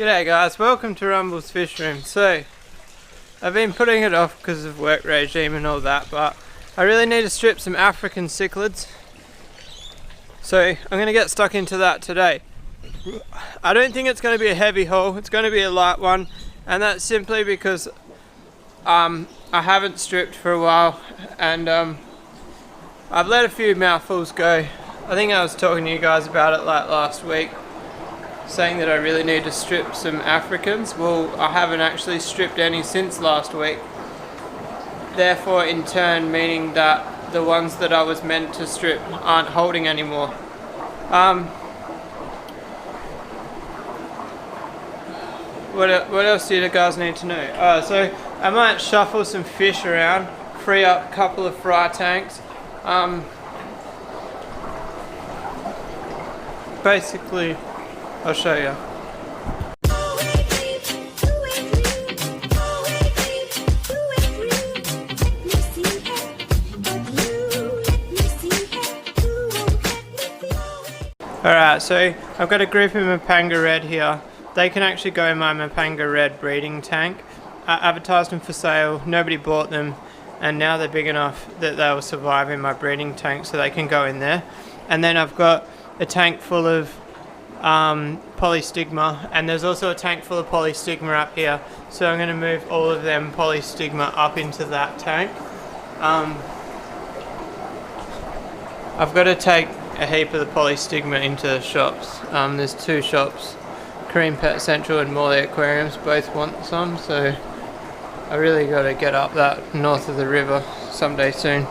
G'day guys, welcome to Rumble's Fish Room. So, I've been putting it off because of work regime and all that, but I really need to strip some African cichlids. So, I'm going to get stuck into that today. I don't think it's going to be a heavy haul, it's going to be a light one, and that's simply because I haven't stripped for a while, and I've let a few mouthfuls go. I think I was talking to you guys about it like last week, saying that I really need to strip some Africans. Well, I haven't actually stripped any since last week. Therefore, in turn, meaning that the ones that I was meant to strip aren't holding anymore. What else do you guys need to know? So I might shuffle some fish around, free up a couple of fry tanks. Basically, I'll show you. Alright, so I've got a group of Mapanga Red here. They can actually go in my Mapanga Red breeding tank. I advertised them for sale, nobody bought them, and now they're big enough that they will survive in my breeding tank, so they can go in there. And then I've got a tank full of polystigma, and there's also a tank full of polystigma up here, so I'm going to move all of them polystigma up into that tank. I've got to take a heap of the polystigma into the shops. There's two shops, Cream Pet Central and Morley Aquariums, both want some, so I really got to get up that north of the river someday soon.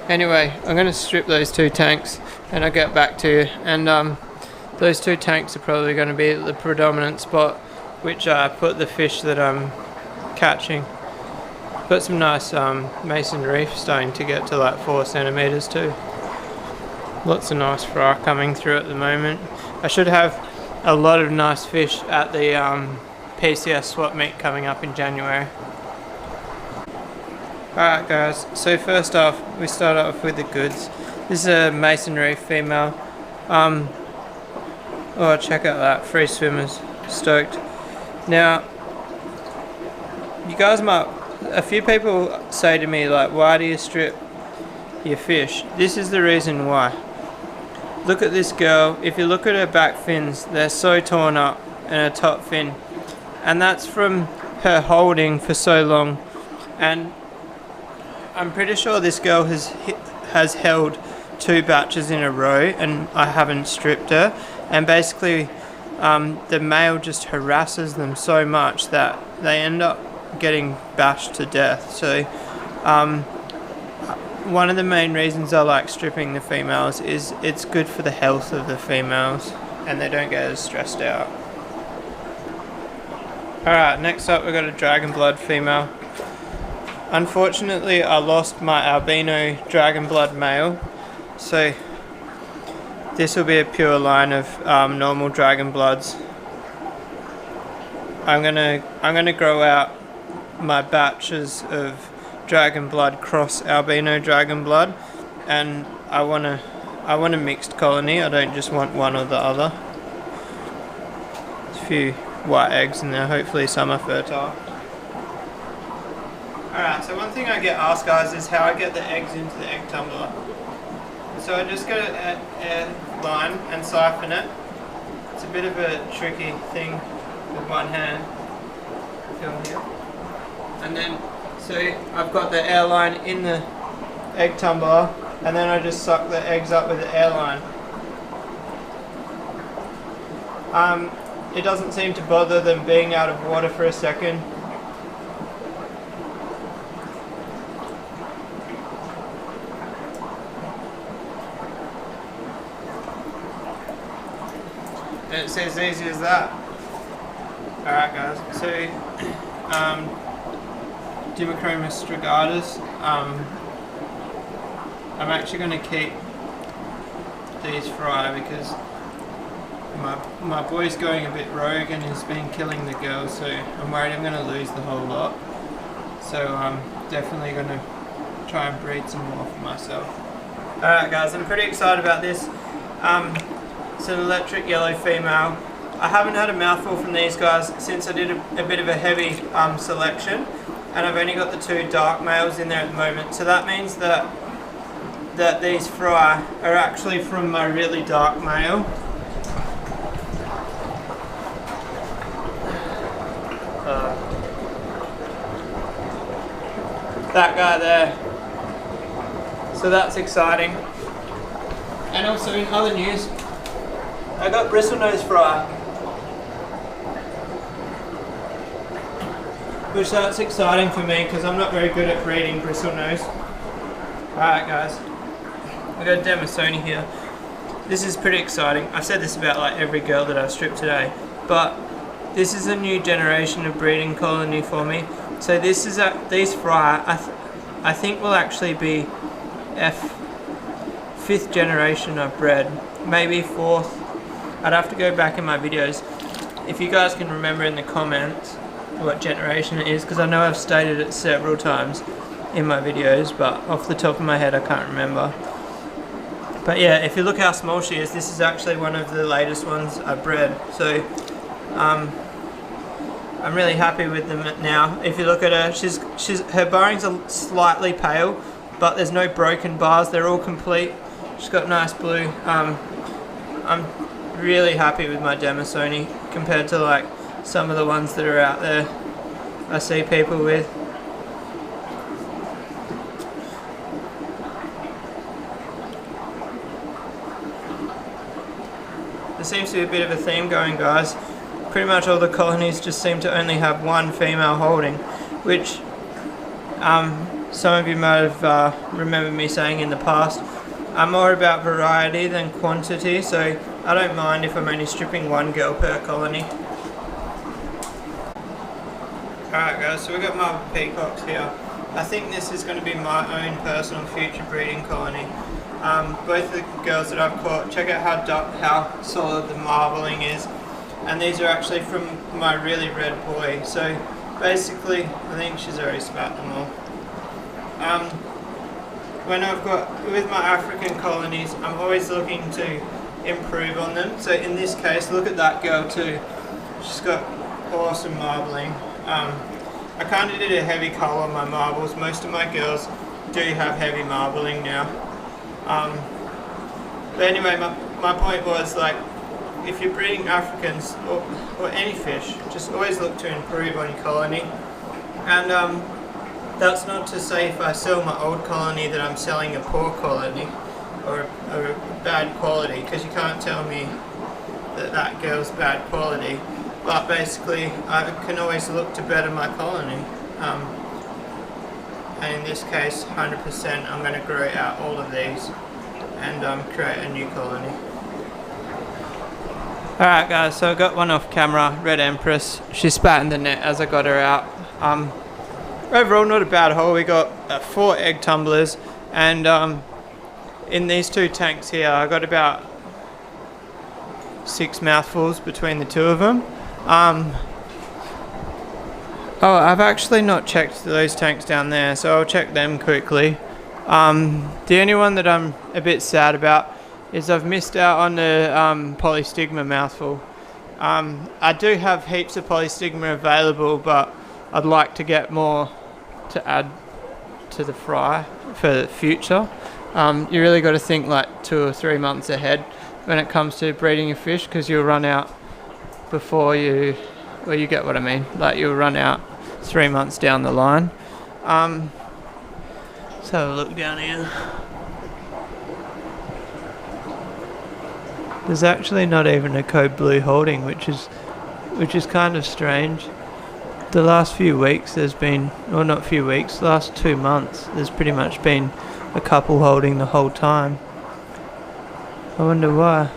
Anyway, I'm going to strip those two tanks and I'll get back to you, and those two tanks are probably going to be the predominant spot which I put the fish that I'm catching. Got some nice mason reef starting to get to like 4 centimeters too. Lots of nice fry coming through at the moment. I should have a lot of nice fish at the PCS swap meet coming up in January. Alright guys, so first off, we start off with the goods. This is a mason reef female. Oh, check out that, free swimmers, stoked. Now, you guys might, a few people say to me like, why do you strip your fish? This is the reason why. Look at this girl, if you look at her back fins, they're so torn up, and her top fin. And that's from her holding for so long. And I'm pretty sure this girl has held 2 batches in a row, and I haven't stripped her. And basically, the male just harasses them so much that they end up getting bashed to death. So, one of the main reasons I like stripping the females is it's good for the health of the females, and they don't get as stressed out. Alright, next up we've got a dragon blood female. Unfortunately, I lost my albino dragon blood male, so this will be a pure line of normal dragon bloods. I'm gonna grow out my batches of dragon blood cross albino dragon blood, and I want a mixed colony. I don't just want one or the other. There's a few white eggs in there, hopefully some are fertile. Alright, so one thing I get asked guys is how I get the eggs into the egg tumbler. So I just get a line and siphon it. It's a bit of a tricky thing with one hand. Feel here. And then, so I've got the air line in the egg tumbler, and then I just suck the eggs up with the air line. It doesn't seem to bother them being out of water for a second. And it's as easy as that. Alright guys, so Dimachromis strigatus, I'm actually going to keep these fry because my boy's going a bit rogue and he's been killing the girls, so I'm worried I'm going to lose the whole lot. So I'm definitely going to try and breed some more for myself. Alright guys, I'm pretty excited about this. It's an electric yellow female. I haven't had a mouthful from these guys since I did a bit of a heavy selection, and I've only got the 2 dark males in there at the moment. So that means that these fry are actually from my really dark male. That guy there. So that's exciting. And also in other news, I got bristlenose fry, which that's exciting for me because I'm not very good at breeding bristlenose. Alright guys, I got Demisoni here. This is pretty exciting. I've said this about like every girl that I've stripped today, but this is a new generation of breeding colony for me. So this is these fry I think will actually be fifth generation I've bred, maybe 4th. I'd have to go back in my videos. If you guys can remember in the comments what generation it is, because I know I've stated it several times in my videos, but off the top of my head I can't remember. But yeah, if you look how small she is, this is actually one of the latest ones I've bred. So I'm really happy with them now. If you look at her, her barrings are slightly pale, but there's no broken bars. They're all complete. She's got nice blue. I'm really happy with my Demisoni compared to like some of the ones that are out there I see people with. There seems to be a bit of a theme going, guys. Pretty much all the colonies just seem to only have one female holding, which some of you might have remembered me saying in the past. I'm more about variety than quantity, so I don't mind if I'm only stripping 1 girl per colony. Alright guys, so we've got marble peacocks here. I think this is going to be my own personal future breeding colony. Both the girls that I've caught, check out how solid the marbling is. And these are actually from my really red boy. So basically, I think she's already spat them all. When I've got, with my African colonies, I'm always looking to improve on them. So in this case, look at that girl too. She's got awesome marbling. I kind of did a heavy colour on my marbles. Most of my girls do have heavy marbling now. But anyway, my point was, like, if you're breeding Africans or any fish, just always look to improve on your colony. And that's not to say if I sell my old colony that I'm selling a poor colony or a bad quality, because you can't tell me that girl's bad quality. But basically, I can always look to better my colony. And in this case, 100%, I'm going to grow out all of these and create a new colony. Alright guys, so I got one off camera, Red Empress. She spat in the net as I got her out. Overall, not a bad haul. We got 4 egg tumblers, and in these 2 tanks here, I got about 6 mouthfuls between the 2 of them. Oh, I've actually not checked those tanks down there, so I'll check them quickly. The only one that I'm a bit sad about is I've missed out on the polystigma mouthful. I do have heaps of polystigma available, but I'd like to get more to add to the fry for the future. You really got to think like 2 or 3 months ahead when it comes to breeding a fish, because you'll run out before you, well, you get what I mean, like you'll run out 3 months down the line. Let's have a look down here. There's actually not even a code blue holding, which is kind of strange. The last few weeks there's been, or not few weeks, last 2 months, there's pretty much been a couple holding the whole time. I wonder why.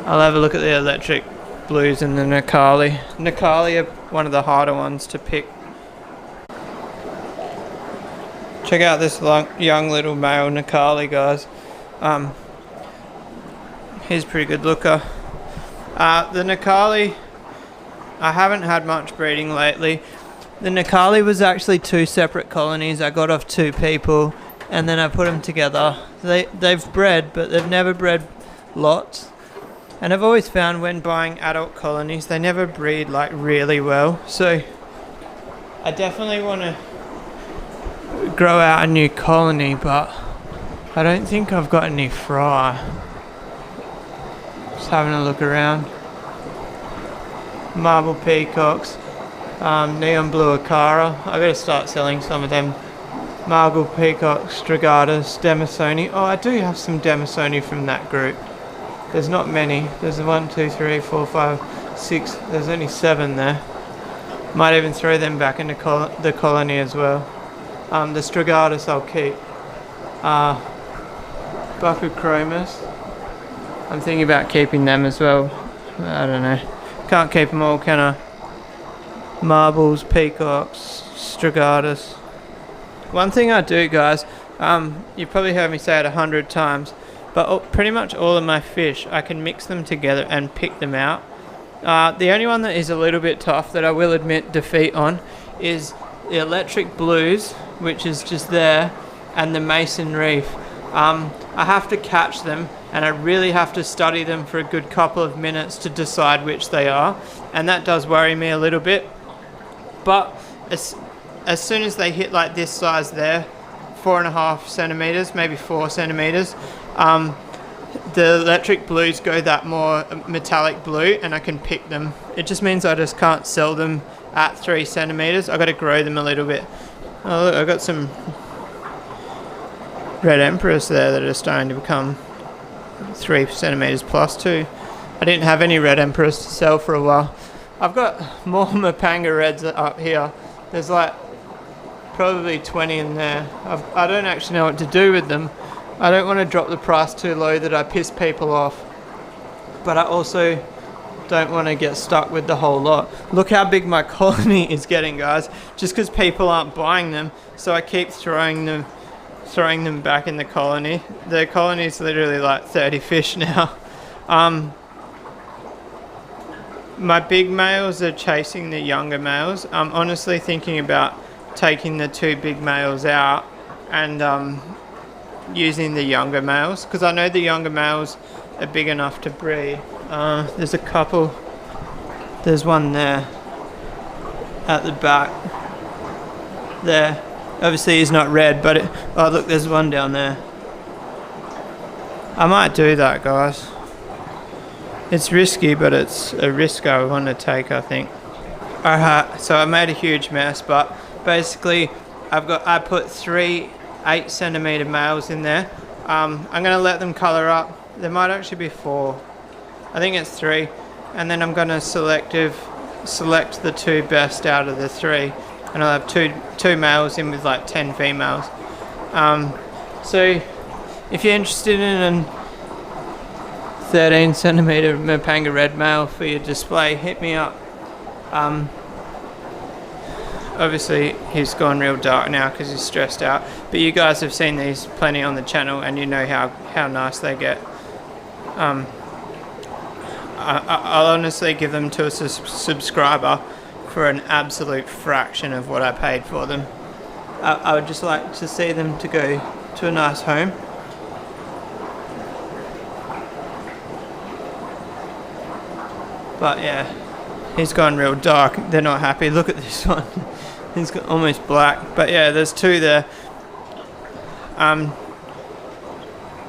I'll have a look at the electric blues and the Nakali. Nakali are one of the harder ones to pick. Check out this young little male Nakali, guys. He's a pretty good looker. The Nakali, I haven't had much breeding lately. The Nakali was actually 2 separate colonies I got off 2 people, and then I put them together. They've bred, but they've never bred lots. And I've always found when buying adult colonies, they never breed like really well. So I definitely want to grow out a new colony, but I don't think I've got any fry. Just having a look around. Marble peacocks, neon blue acara. I gotta start selling some of them. Marble peacocks, strigatus, demisoni. Oh, I do have some demisoni from that group. There's not many. There's 1, 2, 3, 4, 5, 6. There's only 7 there. Might even throw them back into the colony as well. The strigatus I'll keep. Buccochromis. I'm thinking about keeping them as well. I don't know. Can't keep them all, can I? Marbles, peacocks, strigatus. One thing I do, guys, you probably heard me say it 100 times, but pretty much all of my fish, I can mix them together and pick them out. The only one that is a little bit tough, that I will admit defeat on, is the electric blues, which is just there, and the mason reef. I have to catch them, and I really have to study them for a good couple of minutes to decide which they are, and that does worry me a little bit. But as soon as they hit like this size there, 4.5 centimeters, maybe 4 centimeters, the electric blues go that more metallic blue, and I can pick them. It just means I just can't sell them at 3 centimeters. I got to grow them a little bit. Oh look, I got some red empress there that are starting to become 3 centimeters plus too. I didn't have any red empress to sell for a while. I've got more Mapanga reds up here. There's like probably 20 in there. I don't actually know what to do with them. I don't want to drop the price too low that I piss people off, but I also don't want to get stuck with the whole lot. Look how big my colony is getting, guys, just because people aren't buying them, so I keep throwing them back in the colony. The colony is literally like 30 fish now. My big males are chasing the younger males. I'm honestly thinking about taking the 2 big males out and using the younger males, because I know the younger males are big enough to breed. There's a couple. There's one there at the back there. Obviously he's not red, but oh look, there's one down there. I might do that, guys. It's risky, but it's a risk I want to take, I think. Alright, so I made a huge mess, but basically I put 3 8 centimeter males in there. I'm going to let them color up. There might actually be 4. I think it's 3. And then I'm going to select the 2 best out of the 3. And I'll have two males in with like 10 females. So if you're interested in a 13 centimeter Mapanga red male for your display, hit me up. Obviously he's gone real dark now because he's stressed out, but you guys have seen these plenty on the channel and you know how nice they get. I'll honestly give them to a subscriber for an absolute fraction of what I paid for them. I would just like to see them to go to a nice home. But yeah, he's gone real dark. They're not happy. Look at this one. He's got almost black. But yeah, there's 2 there.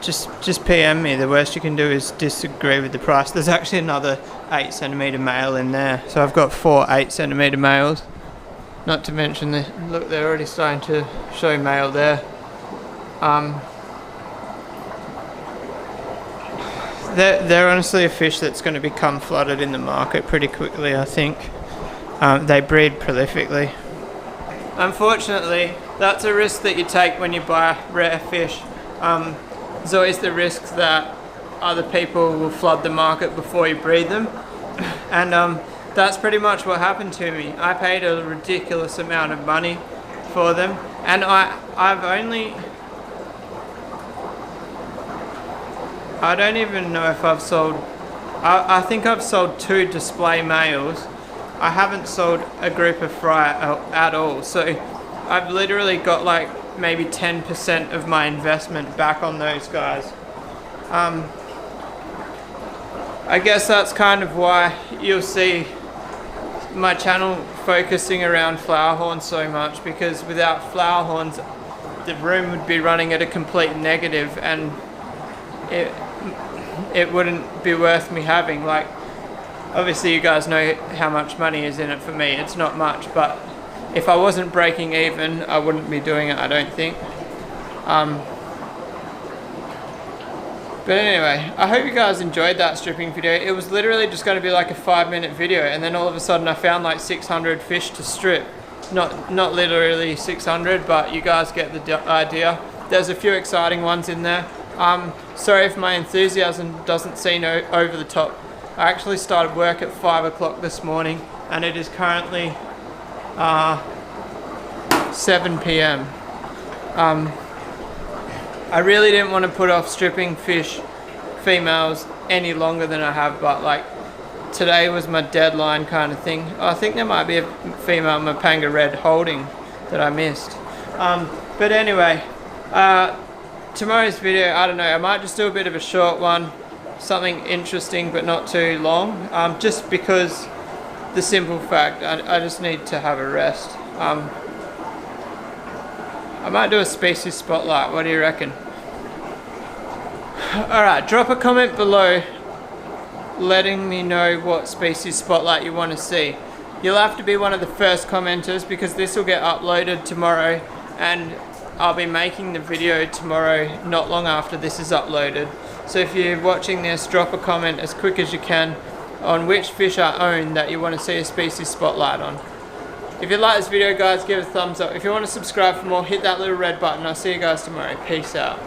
Just PM me. The worst you can do is disagree with the price. There's actually another 8 centimeter male in there. So I've got 4 8 centimeter males. Not to mention look, they're already starting to show male there. They're honestly a fish that's going to become flooded in the market pretty quickly, I think. They breed prolifically. Unfortunately, that's a risk that you take when you buy rare fish. There's always the risk that other people will flood the market before you breed them. And that's pretty much what happened to me. I paid a ridiculous amount of money for them, and I don't even know if I've sold, I think I've sold 2 display males. I haven't sold a group of fry at all. So I've literally got like maybe 10% of my investment back on those guys. I guess that's kind of why you'll see my channel focusing around flower horns so much, because without flower horns the room would be running at a complete negative, and it wouldn't be worth me having. Like, obviously you guys know how much money is in it for me. It's not much, but if I wasn't breaking even, I wouldn't be doing it, I don't think. But anyway, I hope you guys enjoyed that stripping video. It was literally just going to be like a 5-minute video, and then all of a sudden I found like 600 fish to strip. Not literally 600, but you guys get the idea. There's a few exciting ones in there. Sorry if my enthusiasm doesn't seem over the top. I actually started work at 5 o'clock this morning, and it is currently 7 p.m. I really didn't want to put off stripping fish females any longer than I have, but like today was my deadline kind of thing. I think there might be a female Mapanga red holding that I missed. But anyway, tomorrow's video, I don't know, I might just do a bit of a short one, something interesting but not too long, just because the simple fact I just need to have a rest. I might do a species spotlight. What do you reckon? Alright, drop a comment below letting me know what species spotlight you want to see. You'll have to be one of the first commenters, because this will get uploaded tomorrow, and I'll be making the video tomorrow, not long after this is uploaded. So if you're watching this, drop a comment as quick as you can on which fish I own that you want to see a species spotlight on. If you like this video, guys, give it a thumbs up. If you want to subscribe for more, hit that little red button. I'll see you guys tomorrow. Peace out.